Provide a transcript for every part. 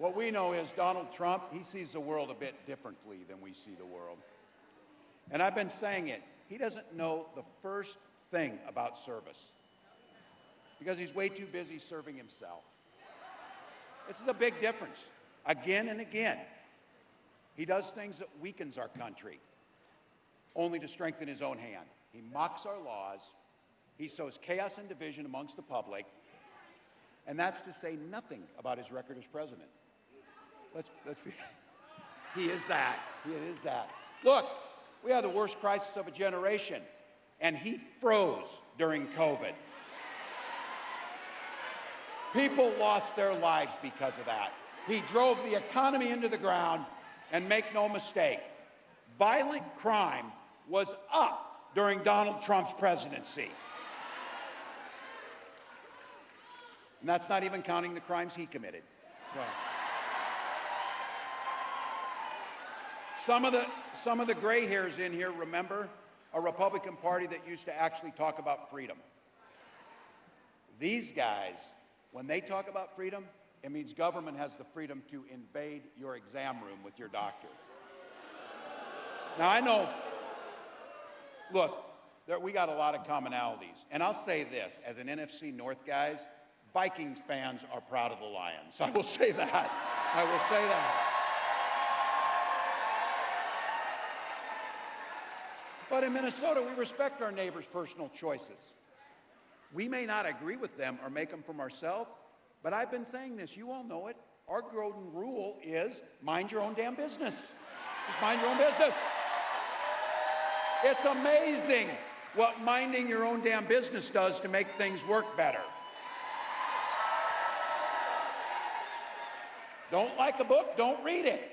What we know is Donald Trump, he sees the world a bit differently than we see the world. And I've been saying it, he doesn't know the first thing about service because he's way too busy serving himself. This is a big difference. Again and again, he does things that weakens our country, only to strengthen his own hand. He mocks our laws. He sows chaos and division amongst the public. And that's to say nothing about his record as president. He is that. He is that. Look, we have the worst crisis of a generation, and he froze during COVID. People lost their lives because of that. He drove the economy into the ground, and make no mistake, violent crime was up during Donald Trump's presidency. And that's not even counting the crimes he committed. So. Some of the gray hairs in here remember a Republican Party that used to actually talk about freedom. These guys, when they talk about freedom, it means government has the freedom to invade your exam room with your doctor. Now, I know, look, we got a lot of commonalities. And I'll say this, as an NFC North guys, Vikings fans are proud of the Lions. I will say that. I will say that. But in Minnesota, we respect our neighbors' personal choices. We may not agree with them or make them from ourselves, but I've been saying this, you all know it. Our golden rule is mind your own damn business. Just mind your own business. It's amazing what minding your own damn business does to make things work better. Don't like a book, don't read it.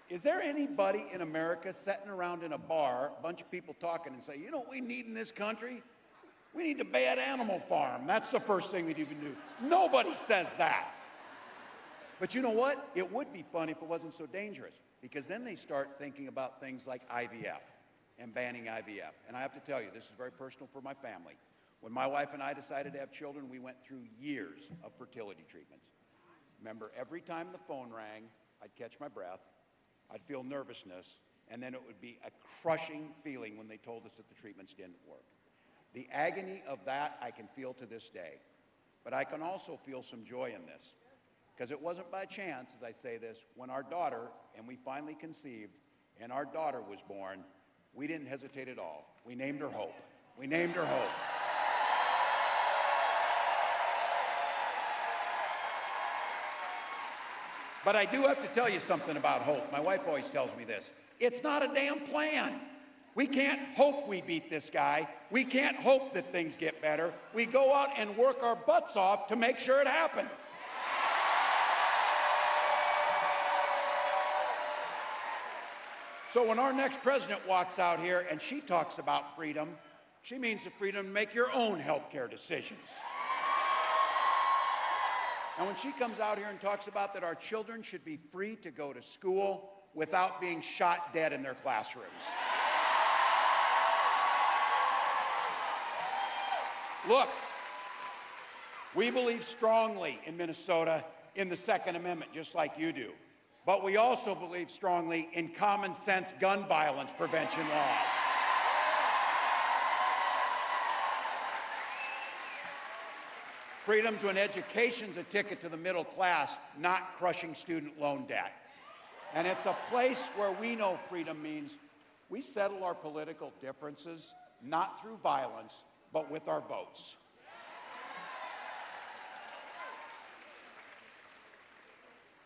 Is there anybody in America sitting around in a bar, a bunch of people talking and say, you know what we need in this country? We need a bad animal farm. That's the first thing we'd even do. Nobody says that. But you know what? It would be fun if it wasn't so dangerous, because then they start thinking about things like IVF and banning IVF. And I have to tell you, this is very personal for my family. When my wife and I decided to have children, we went through years of fertility treatments. Remember, every time the phone rang, I'd catch my breath. I'd feel nervousness, and then it would be a crushing feeling when they told us that the treatments didn't work. The agony of that I can feel to this day, but I can also feel some joy in this, because it wasn't by chance, as I say this, when our daughter, and we finally conceived, and our daughter was born, we didn't hesitate at all. We named her Hope. We named her Hope. But I do have to tell you something about hope. My wife always tells me this. It's not a damn plan. We can't hope we beat this guy. We can't hope that things get better. We go out and work our butts off to make sure it happens. So when our next president walks out here and she talks about freedom, she means the freedom to make your own health care decisions. And when she comes out here and talks about that our children should be free to go to school without being shot dead in their classrooms. Look, we believe strongly in Minnesota in the Second Amendment, just like you do. But we also believe strongly in common sense gun violence prevention laws. Freedom's when education's a ticket to the middle class, not crushing student loan debt. And it's a place where we know freedom means we settle our political differences not through violence, but with our votes.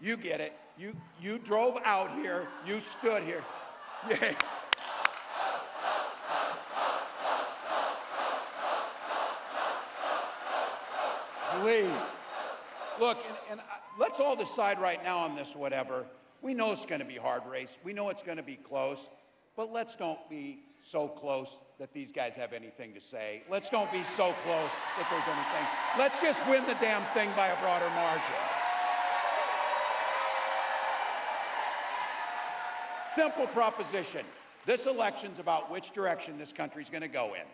You get it. You drove out here. You stood here. Yeah. Please. Look, and let's all decide right now on this, whatever. We know it's going to be a hard race. We know it's going to be close. But let's don't be so close that these guys have anything to say. Let's don't be so close that there's anything. Let's just win the damn thing by a broader margin. Simple proposition. This election's about which direction this country's going to go in.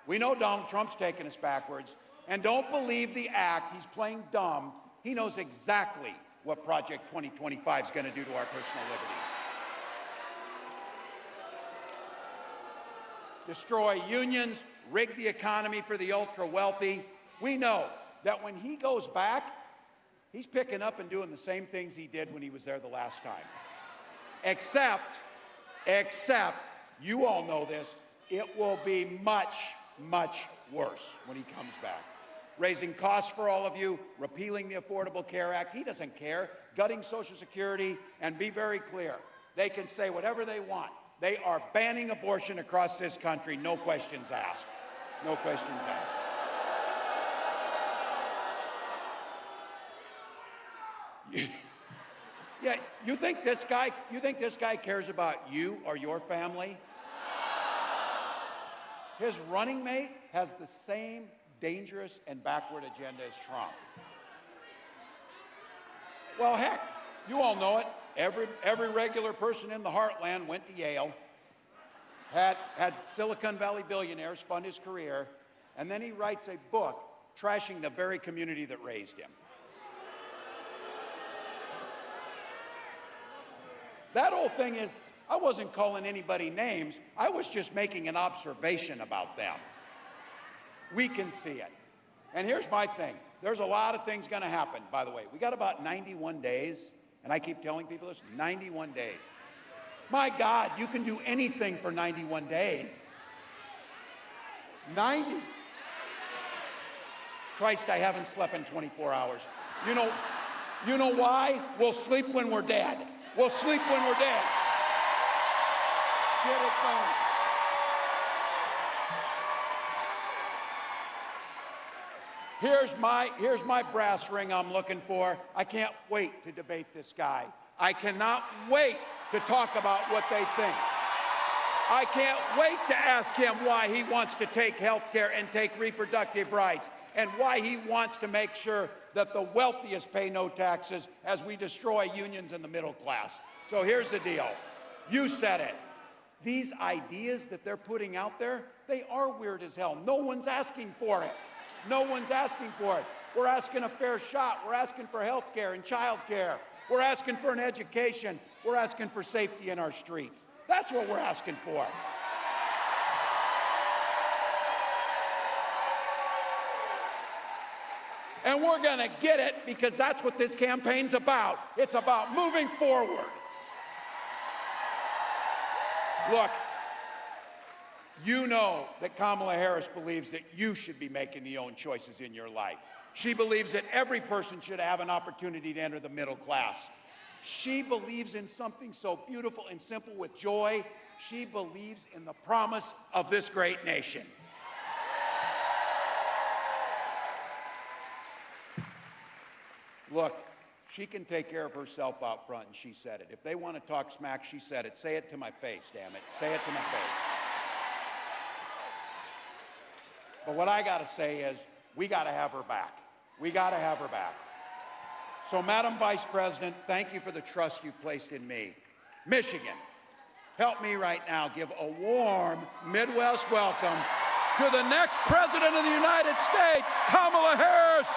We know Donald Trump's taking us backwards, and don't believe the act. He's playing dumb. He knows exactly what Project 2025 is going to do to our personal liberties. Destroy unions, rig the economy for the ultra-wealthy. We know that when he goes back, he's picking up and doing the same things he did when he was there the last time. Except, you all know this, it will be much, much worse when he comes back. Raising costs for all of you, repealing the Affordable Care Act. He doesn't care. Gutting Social Security, and be very clear. They can say whatever they want. They are banning abortion across this country, no questions asked. No questions asked. Yeah, you think this guy cares about you or your family? His running mate has the same dangerous and backward agenda as Trump. Well, heck, you all know it. Every regular person in the heartland went to Yale, had Silicon Valley billionaires fund his career, and then he writes a book trashing the very community that raised him. That whole thing is, I wasn't calling anybody names. I was just making an observation about them. We can see it. And here's my thing. There's a lot of things going to happen, by the way. We got about 91 days, and I keep telling people this, 91 days. My God, you can do anything for 91 days. 90. Christ, I haven't slept in 24 hours. You know why? We'll sleep when we're dead. We'll sleep when we're dead. Get it going. Here's my brass ring I'm looking for. I can't wait to debate this guy. I cannot wait to talk about what they think. I can't wait to ask him why he wants to take health care and take reproductive rights, and why he wants to make sure that the wealthiest pay no taxes as we destroy unions in the middle class. So here's the deal. You said it. These ideas that they're putting out there, they are weird as hell. No one's asking for it. No one's asking for it. We're asking a fair shot. We're asking for health care and child care. We're asking for an education. We're asking for safety in our streets. That's what we're asking for. And we're going to get it because that's what this campaign's about. It's about moving forward. Look, you know that Kamala Harris believes that you should be making the own choices in your life. She believes that every person should have an opportunity to enter the middle class. She believes in something so beautiful and simple with joy. She believes in the promise of this great nation. Look, she can take care of herself out front, and she said it. If they want to talk smack, she said it. Say it to my face, damn it. Say it to my face. But what I got to say is, we got to have her back. We got to have her back. So, Madam Vice President, thank you for the trust you've placed in me. Michigan, help me right now give a warm Midwest welcome to the next President of the United States, Kamala Harris.